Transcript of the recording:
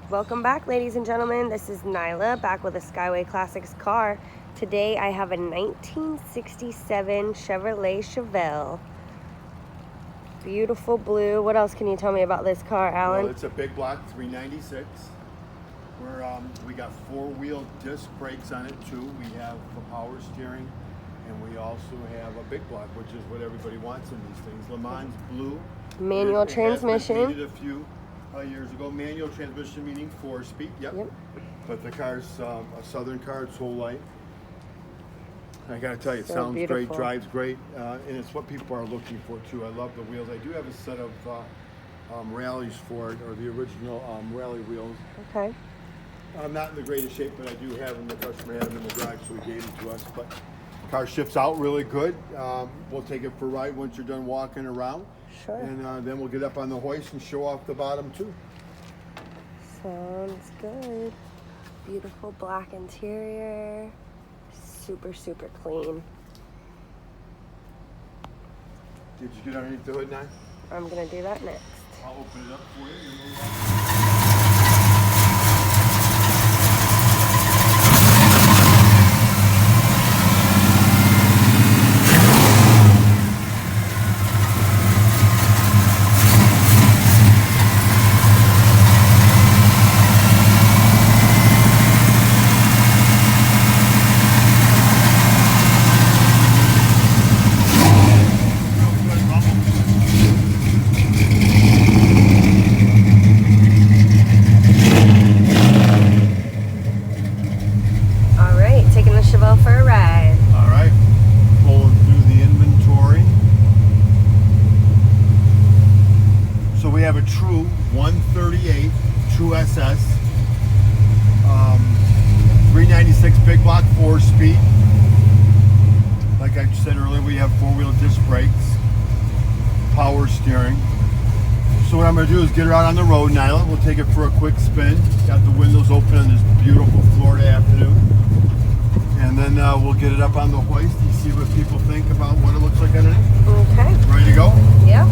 Welcome back, ladies and gentlemen. This is Nyla back with a Skyway Classics car. Today I have a 1967 Chevrolet Chevelle. Beautiful blue. What else can you tell me about this car, Alan? Well, it's a big block 396. We got four-wheel disc brakes on it too. We have a power steering, and we also have a big block, which is what everybody wants in these things. Le Mans blue. Manual transmission. It has been painted a few years ago. Manual transmission meaning 4-speed. Yep. But the car's a southern car. It's whole light. I gotta tell you, it sounds great, drives great, and it's what people are looking for too. I love the wheels. I do have a set of rallies for it, or the original rally wheels. Okay. Not in the greatest shape, but I do have them. The customer had them in the garage, so he gave them to us. But the car shifts out really good. We'll take it for a ride once you're done walking around. Sure. And then we'll get up on the hoist and show off the bottom too. Sounds good. Beautiful black interior. Super, super clean. Did you get underneath the hood now? I'm gonna do that next. I'll open it up for you and we'll Chevelle for a ride. All right, pulling through the inventory. So we have a true 138 True SS, 396 big block 4-speed. Like I said earlier, we have four-wheel disc brakes, power steering. So what I'm going to do is get her out on the road, Nyla. We'll take it for a quick spin. Got the windows open on this beautiful Florida afternoon. And then we'll get it up on the hoist and see what people think about what it looks like underneath. Okay. Ready to go? Yeah.